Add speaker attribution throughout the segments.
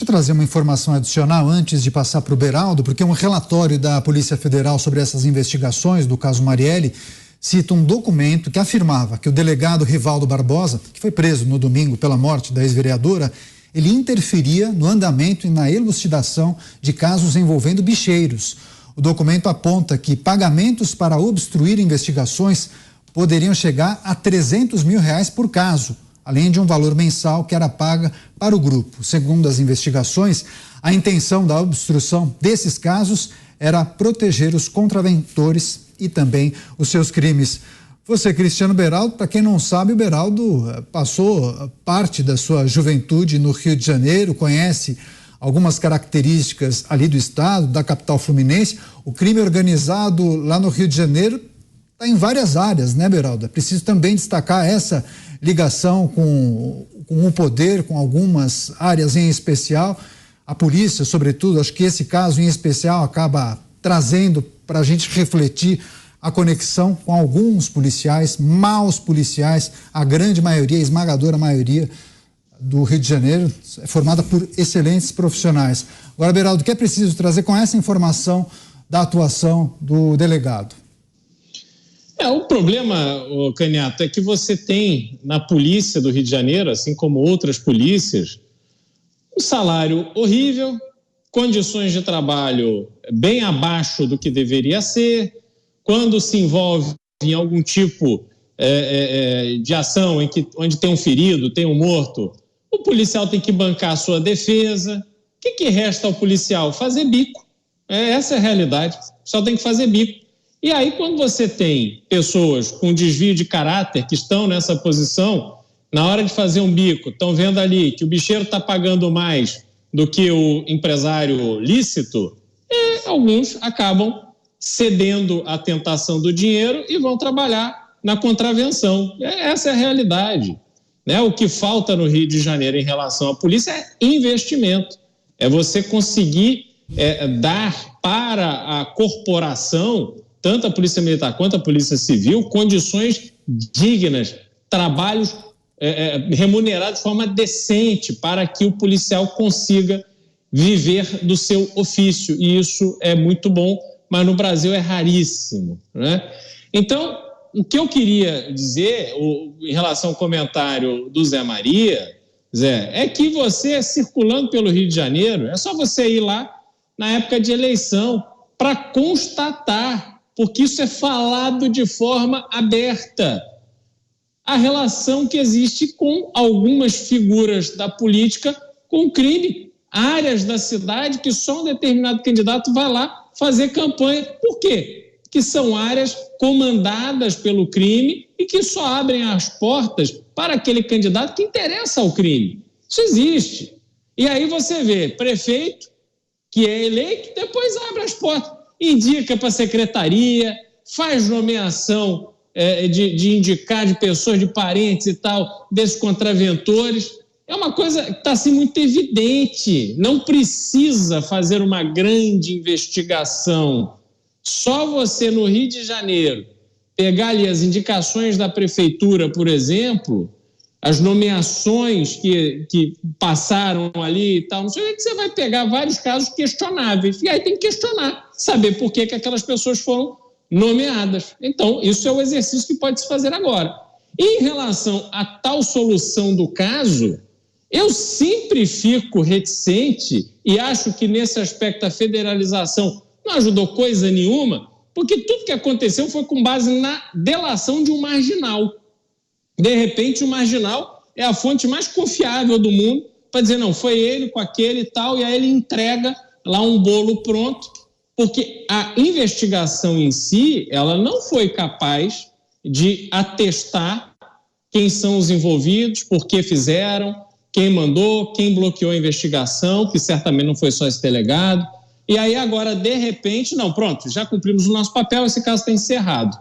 Speaker 1: Deixa eu trazer uma informação adicional antes de passar para o Beraldo, porque um relatório da Polícia Federal sobre essas investigações do caso Marielle cita um documento que afirmava que o delegado Rivaldo Barbosa, que foi preso no domingo pela morte da ex-vereadora, ele interferia no andamento e na elucidação de casos envolvendo bicheiros. O documento aponta que pagamentos para obstruir investigações poderiam chegar a R$300 mil por caso, além de um valor mensal que era paga para o grupo. Segundo as investigações, a intenção da obstrução desses casos era proteger os contraventores e também os seus crimes. Você, Cristiano Beraldo, para quem não sabe, o Beraldo passou parte da sua juventude no Rio de Janeiro, conhece algumas características ali do estado, da capital fluminense. O crime organizado lá no Rio de Janeiro está em várias áreas, né, Beraldo? É preciso também destacar essa ligação com o poder, com algumas áreas em especial. A polícia, sobretudo, acho que esse caso em especial acaba trazendo para a gente refletir a conexão com alguns policiais, maus policiais, a grande maioria, a esmagadora maioria do Rio de Janeiro é formada por excelentes profissionais. Agora, Beraldo, o que é preciso trazer com essa informação da atuação do delegado?
Speaker 2: O problema, Caniato, é que você tem na polícia do Rio de Janeiro, assim como outras polícias, um salário horrível, condições de trabalho bem abaixo do que deveria ser. Quando se envolve em algum tipo de ação onde tem um ferido, tem um morto, o policial tem que bancar a sua defesa. O que resta ao policial? Fazer bico. Essa é a realidade. O policial tem que fazer bico. E aí, quando você tem pessoas com desvio de caráter que estão nessa posição, na hora de fazer um bico, estão vendo ali que o bicheiro está pagando mais do que o empresário lícito, alguns acabam cedendo à tentação do dinheiro e vão trabalhar na contravenção. Essa é a realidade. O que falta no Rio de Janeiro em relação à polícia é investimento. É você conseguir dar para a corporação, tanto a Polícia Militar quanto a Polícia Civil, condições dignas, trabalhos remunerados de forma decente para que o policial consiga viver do seu ofício. E isso é muito bom, mas no Brasil é raríssimo, né? Então, o que eu queria dizer em relação ao comentário do Zé Maria, Zé, é que você, circulando pelo Rio de Janeiro, é só você ir lá na época de eleição para constatar, porque isso é falado de forma aberta, a relação que existe com algumas figuras da política com o crime, áreas da cidade que só um determinado candidato vai lá fazer campanha. Por quê? Que são áreas comandadas pelo crime e que só abrem as portas para aquele candidato que interessa ao crime. Isso existe. E aí você vê prefeito que é eleito, depois abre as portas, indica para a secretaria, faz nomeação de indicar de pessoas, de parentes e tal, desses contraventores. É uma coisa que está assim, muito evidente. Não precisa fazer uma grande investigação. Só você, no Rio de Janeiro, pegar ali as indicações da prefeitura, por exemplo, as nomeações que passaram ali e tal, não sei o que, você vai pegar vários casos questionáveis. E aí tem que questionar, saber por que aquelas pessoas foram nomeadas. Então, isso é o exercício que pode se fazer agora. Em relação a tal solução do caso, eu sempre fico reticente e acho que nesse aspecto a federalização não ajudou coisa nenhuma, porque tudo que aconteceu foi com base na delação de um marginal. De repente, o marginal é a fonte mais confiável do mundo para dizer, não, foi ele com aquele e tal, e aí ele entrega lá um bolo pronto, porque a investigação em si, ela não foi capaz de atestar quem são os envolvidos, por que fizeram, quem mandou, quem bloqueou a investigação, que certamente não foi só esse delegado. E aí agora, de repente, não, pronto, já cumprimos o nosso papel, esse caso está encerrado.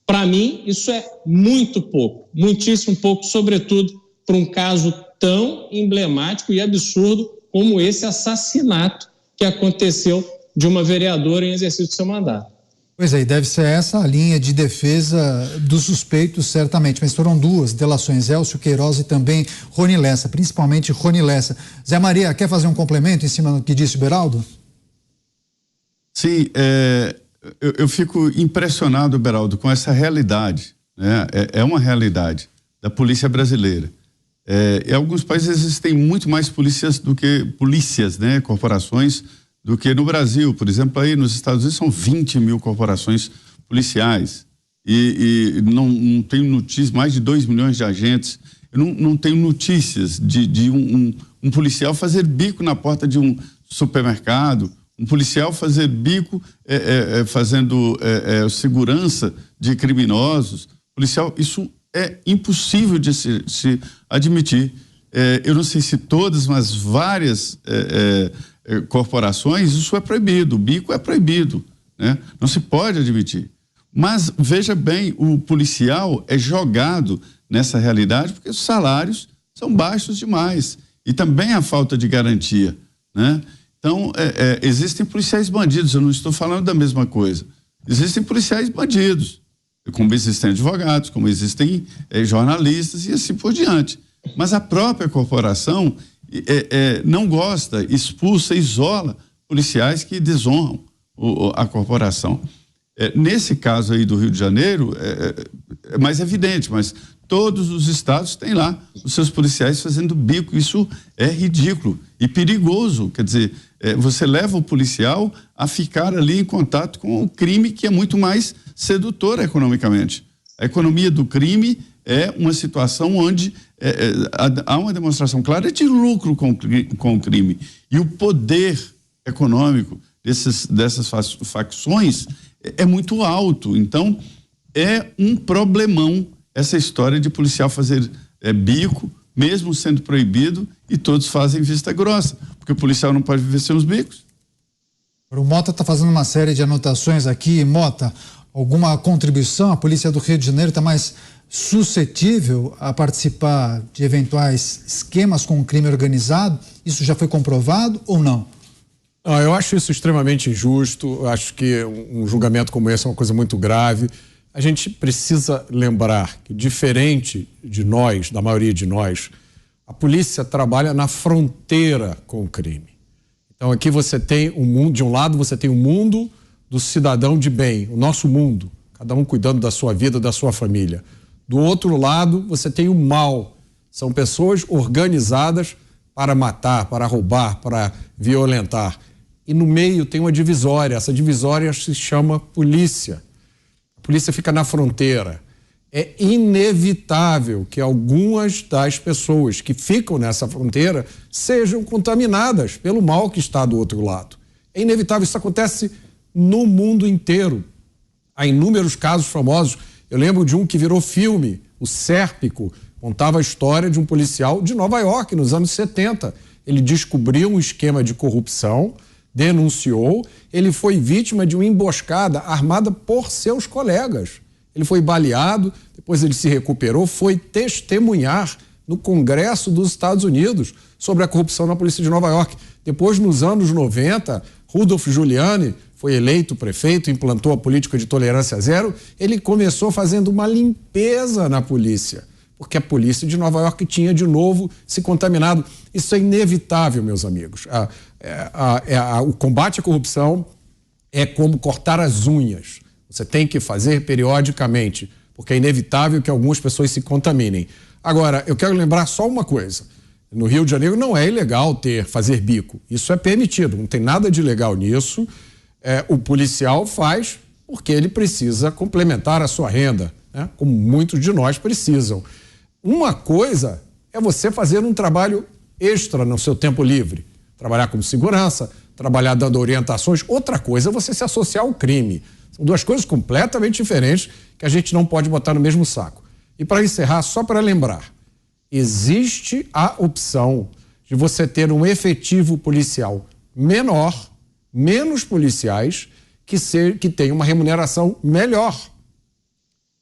Speaker 2: Para mim, isso é muito pouco, muitíssimo pouco, sobretudo para um caso tão emblemático e absurdo como esse assassinato que aconteceu de uma vereadora em exercício do seu mandato.
Speaker 1: Pois é, e deve ser essa a linha de defesa dos suspeitos, certamente, mas foram 2 delações, Elcio Queiroz e também Rony Lessa, principalmente Rony Lessa. Zé Maria, quer fazer um complemento em cima do que disse o Beraldo?
Speaker 3: Sim, eu fico impressionado, Beraldo, com essa realidade, né? É uma realidade da polícia brasileira. Em alguns países existem muito mais polícias, né, corporações, do que no Brasil. Por exemplo, aí nos Estados Unidos são 20 mil corporações policiais e não tenho notícias, mais de 2 milhões de agentes. Eu não tenho notícias de um policial fazer bico na porta de um supermercado, um policial fazer bico fazendo segurança de criminosos. Policial, isso é impossível de se admitir. Eu não sei se todas, mas várias corporações, isso é proibido, o bico é proibido, né? Não se pode admitir. Mas, veja bem, o policial é jogado nessa realidade porque os salários são baixos demais e também a falta de garantia, né? Então, existem policiais bandidos, eu não estou falando da mesma coisa. Existem policiais bandidos, como existem advogados, como existem jornalistas e assim por diante. Mas a própria corporação não gosta, expulsa, isola policiais que desonram a corporação. Nesse caso aí do Rio de Janeiro, é mais evidente, mas todos os estados têm lá os seus policiais fazendo bico. Isso é ridículo e perigoso. Quer dizer, você leva o policial a ficar ali em contato com o crime, que é muito mais sedutor economicamente. A economia do crime é uma situação onde há uma demonstração clara de lucro com o crime. E o poder econômico dessas facções é muito alto. Então, é um problemão essa história de policial fazer bico, mesmo sendo proibido, e todos fazem vista grossa, porque o policial não pode viver sem os bicos.
Speaker 1: O Mota está fazendo uma série de anotações aqui. Mota, alguma contribuição? A polícia do Rio de Janeiro está mais suscetível a participar de eventuais esquemas com o crime organizado? Isso já foi comprovado ou não?
Speaker 4: Eu acho isso extremamente injusto. Eu acho que um julgamento como esse é uma coisa muito grave. A gente precisa lembrar que, diferente de nós, da maioria de nós, a polícia trabalha na fronteira com o crime. Então aqui você tem um mundo, de um lado você tem o mundo do cidadão de bem, o nosso mundo, cada um cuidando da sua vida, da sua família. Do outro lado você tem o mal, são pessoas organizadas para matar, para roubar, para violentar. E no meio tem uma divisória, essa divisória se chama polícia. A polícia fica na fronteira. É inevitável que algumas das pessoas que ficam nessa fronteira sejam contaminadas pelo mal que está do outro lado. É inevitável, isso acontece no mundo inteiro. Há inúmeros casos famosos. Eu lembro de um que virou filme, o Sérpico, contava a história de um policial de Nova York, nos anos 70. Ele descobriu um esquema de corrupção, denunciou, ele foi vítima de uma emboscada armada por seus colegas. Ele foi baleado, depois ele se recuperou, foi testemunhar no Congresso dos Estados Unidos sobre a corrupção na polícia de Nova York. Depois, nos anos 90, Rudolph Giuliani foi eleito prefeito, implantou a política de tolerância zero. Ele começou fazendo uma limpeza na polícia, porque a polícia de Nova York tinha de novo se contaminado. Isso é inevitável, meus amigos. O combate à corrupção é como cortar as unhas. Você tem que fazer periodicamente, porque é inevitável que algumas pessoas se contaminem. Agora, eu quero lembrar só uma coisa. No Rio de Janeiro não é ilegal fazer bico. Isso é permitido, não tem nada de ilegal nisso. O policial faz porque ele precisa complementar a sua renda, né? Como muitos de nós precisam. Uma coisa é você fazer um trabalho extra no seu tempo livre. Trabalhar como segurança, trabalhar dando orientações. Outra coisa é você se associar ao crime. São duas coisas completamente diferentes que a gente não pode botar no mesmo saco. E para encerrar, só para lembrar, existe a opção de você ter um efetivo policial menor, menos policiais, que tenha uma remuneração melhor.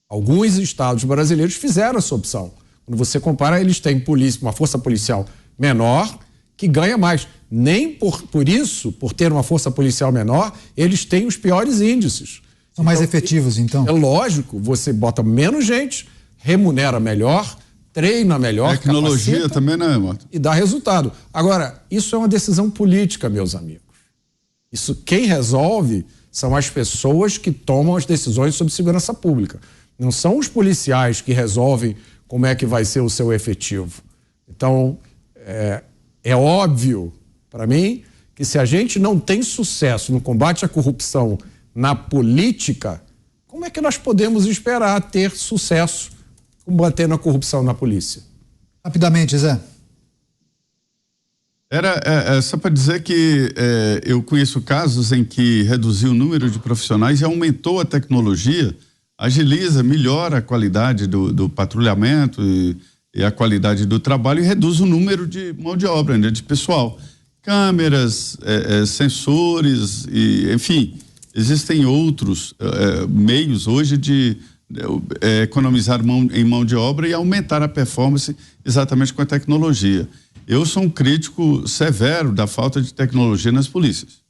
Speaker 4: Alguns estados brasileiros fizeram essa opção. Quando você compara, eles têm uma força policial menor que ganha mais. Nem por isso, por ter uma força policial menor, eles têm os piores índices.
Speaker 1: São mais efetivos, então?
Speaker 4: É lógico, você bota menos gente, remunera melhor, treina melhor,
Speaker 3: tecnologia
Speaker 4: capacita,
Speaker 3: também, né, Marta?
Speaker 4: E dá resultado. Agora, isso é uma decisão política, meus amigos. Isso, quem resolve são as pessoas que tomam as decisões sobre segurança pública. Não são os policiais que resolvem como é que vai ser o seu efetivo. Então, é óbvio para mim que se a gente não tem sucesso no combate à corrupção na política, como é que nós podemos esperar ter sucesso combatendo a corrupção na polícia?
Speaker 1: Rapidamente, Zé.
Speaker 3: Só para dizer que eu conheço casos em que reduziu o número de profissionais e aumentou a tecnologia, agiliza, melhora a qualidade do patrulhamento e a qualidade do trabalho e reduz o número de mão de obra, né, de pessoal. Câmeras, sensores, enfim, existem outros meios hoje de economizar em mão de obra e aumentar a performance exatamente com a tecnologia. Eu sou um crítico severo da falta de tecnologia nas polícias.